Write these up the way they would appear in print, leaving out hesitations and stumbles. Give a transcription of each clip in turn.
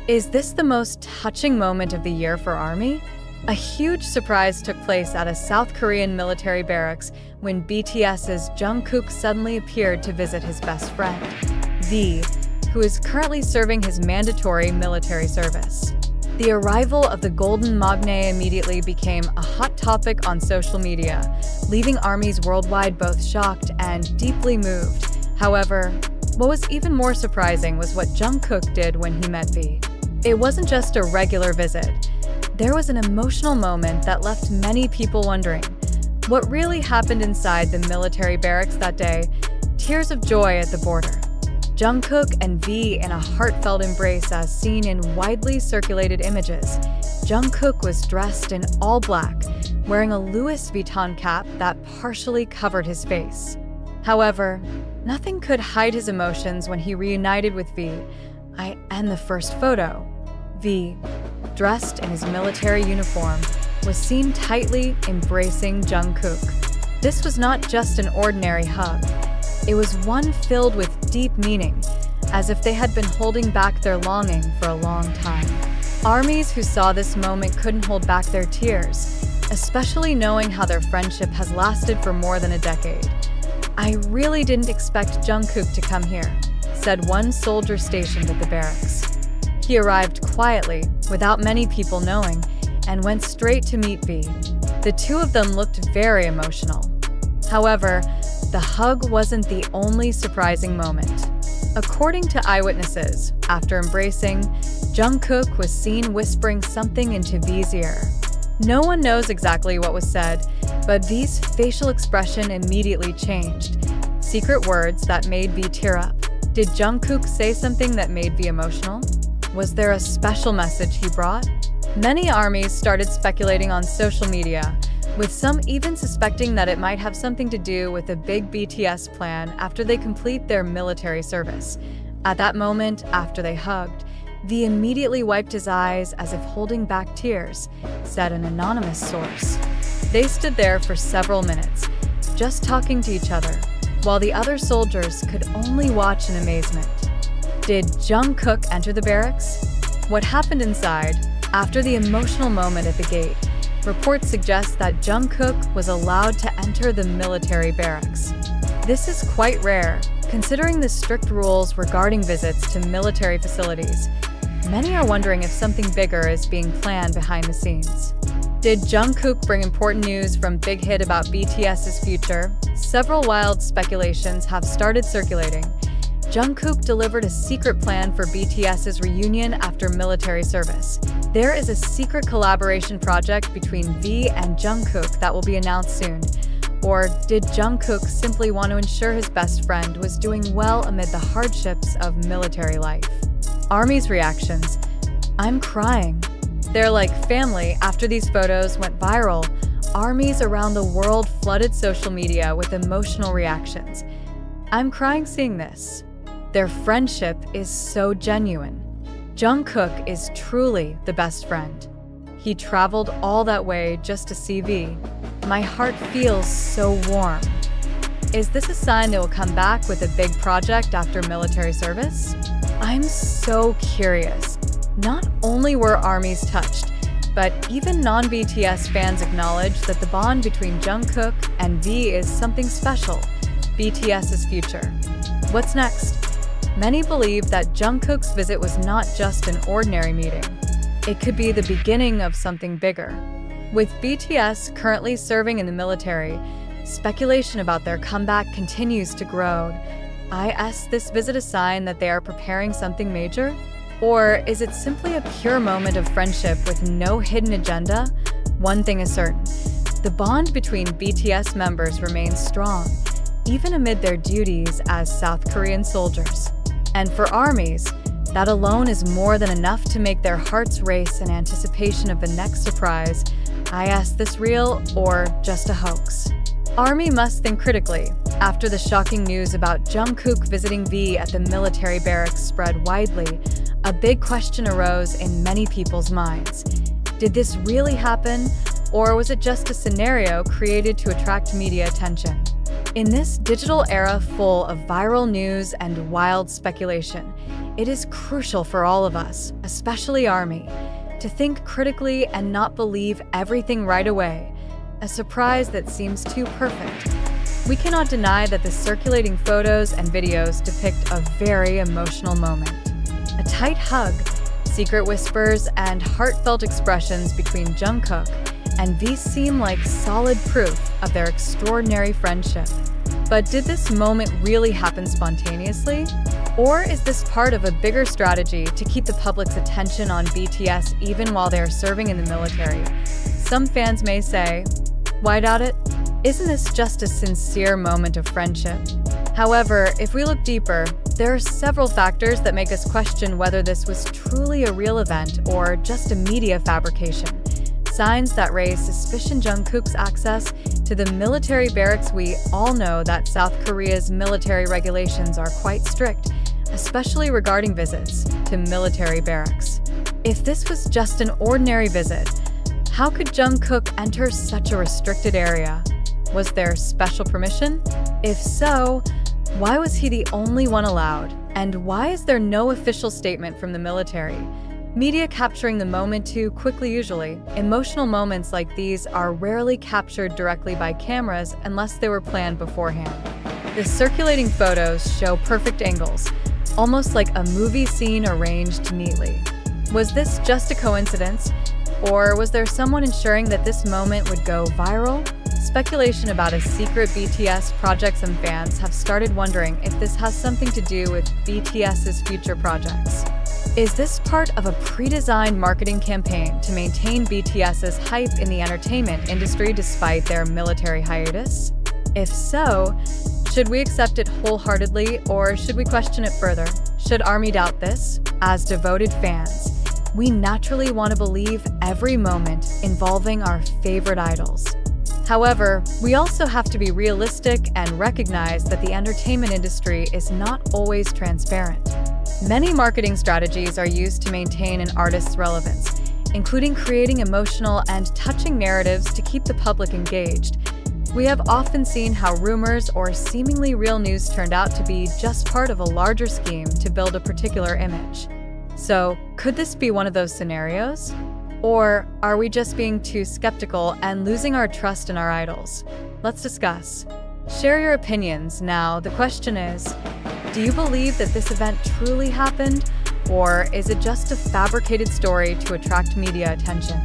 Is this the most touching moment of the year for ARMY? A huge surprise took place at a South Korean military barracks when BTS's Jungkook suddenly appeared to visit his best friend, V, who is currently serving his mandatory military service. The arrival of the Golden Magne immediately became a hot topic on social media, leaving ARMYs worldwide both shocked and deeply moved. However, what was even more surprising was what Jungkook did when he met V. It wasn't just a regular visit. There was an emotional moment that left many people wondering what really happened inside the military barracks that day. Tears of joy at the border. Jungkook and V in a heartfelt embrace as seen in widely circulated images. Jungkook was dressed in all black, wearing a Louis Vuitton cap that partially covered his face. However, nothing could hide his emotions when he reunited with V. And the first photo. V, dressed in his military uniform, was seen tightly embracing Jungkook. This was not just an ordinary hug. It was one filled with deep meaning, as if they had been holding back their longing for a long time. ARMYs who saw this moment couldn't hold back their tears, especially knowing how their friendship has lasted for more than a decade. "I really didn't expect Jungkook to come here," said one soldier stationed at the barracks. He arrived quietly, without many people knowing, and went straight to meet V. The two of them looked very emotional. However, the hug wasn't the only surprising moment. According to eyewitnesses, after embracing, Jungkook was seen whispering something into V's ear. No one knows exactly what was said, but V's facial expression immediately changed. Secret words that made V tear up. Did Jungkook say something that made V emotional? Was there a special message he brought? Many ARMYs started speculating on social media, with some even suspecting that it might have something to do with a big BTS plan after they complete their military service. At that moment, after they hugged, V immediately wiped his eyes as if holding back tears, said an anonymous source. They stood there for several minutes, just talking to each other, while the other soldiers could only watch in amazement. Did Jungkook enter the barracks? What happened inside? After the emotional moment at the gate, reports suggest that Jungkook was allowed to enter the military barracks. This is quite rare, considering the strict rules regarding visits to military facilities. Many are wondering if something bigger is being planned behind the scenes. Did Jungkook bring important news from Big Hit about BTS's future? Several wild speculations have started circulating. Jungkook delivered a secret plan for BTS's reunion after military service. There is a secret collaboration project between V and Jungkook that will be announced soon. Or did Jungkook simply want to ensure his best friend was doing well amid the hardships of military life? ARMY's reactions. "I'm crying." They're like family. After these photos went viral, ARMYs around the world flooded social media with emotional reactions. "I'm crying seeing this." Their friendship is so genuine. Jungkook is truly the best friend. He traveled all that way just to see V. "My heart feels so warm." Is this a sign they will come back with a big project after military service? I'm so curious. Not only were ARMYs touched, but even non-BTS fans acknowledge that the bond between Jungkook and V is something special. BTS's future. What's next? Many believe that Jungkook's visit was not just an ordinary meeting. It could be the beginning of something bigger. With BTS currently serving in the military, speculation about their comeback continues to grow. Is this visit a sign that they are preparing something major? Or is it simply a pure moment of friendship with no hidden agenda? One thing is certain, the bond between BTS members remains strong, even amid their duties as South Korean soldiers. And for ARMYs, that alone is more than enough to make their hearts race in anticipation of the next surprise. Is this real or just a hoax? ARMY must think critically. After the shocking news about Jungkook visiting V at the military barracks spread widely, a big question arose in many people's minds. Did this really happen, or was it just a scenario created to attract media attention? In this digital era full of viral news and wild speculation, it is crucial for all of us, especially ARMY, to think critically and not believe everything right away, a surprise that seems too perfect. We cannot deny that the circulating photos and videos depict a very emotional moment. A tight hug, secret whispers, and heartfelt expressions between Jungkook and V seem like solid proof of their extraordinary friendship. But did this moment really happen spontaneously? Or is this part of a bigger strategy to keep the public's attention on BTS even while they are serving in the military? Some fans may say, why doubt it? Isn't this just a sincere moment of friendship? However, if we look deeper, there are several factors that make us question whether this was truly a real event or just a media fabrication. Signs that raise suspicion: Jungkook's access to the military barracks. We all know that South Korea's military regulations are quite strict, especially regarding visits to military barracks. If this was just an ordinary visit, how could Jungkook enter such a restricted area? Was there special permission? If so, why was he the only one allowed? And why is there no official statement from the military? Media capturing the moment too quickly usually. Emotional moments like these are rarely captured directly by cameras unless they were planned beforehand. The circulating photos show perfect angles, almost like a movie scene arranged neatly. Was this just a coincidence? Or was there someone ensuring that this moment would go viral? Speculation about a secret BTS project. Some fans have started wondering if this has something to do with BTS's future projects. Is this part of a pre-designed marketing campaign to maintain BTS's hype in the entertainment industry despite their military hiatus? If so, should we accept it wholeheartedly or should we question it further? Should ARMY doubt this? As devoted fans, we naturally want to believe every moment involving our favorite idols. However, we also have to be realistic and recognize that the entertainment industry is not always transparent. Many marketing strategies are used to maintain an artist's relevance, including creating emotional and touching narratives to keep the public engaged. We have often seen how rumors or seemingly real news turned out to be just part of a larger scheme to build a particular image. So, could this be one of those scenarios? Or are we just being too skeptical and losing our trust in our idols? Let's discuss. Share your opinions. Now, the question is, do you believe that this event truly happened? Or is it just a fabricated story to attract media attention?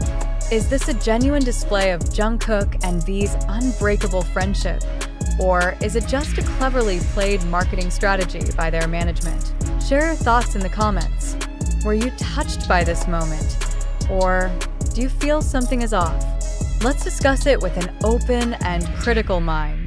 Is this a genuine display of Jungkook and V's unbreakable friendship? Or is it just a cleverly played marketing strategy by their management? Share your thoughts in the comments. Were you touched by this moment? Or do you feel something is off? Let's discuss it with an open and critical mind.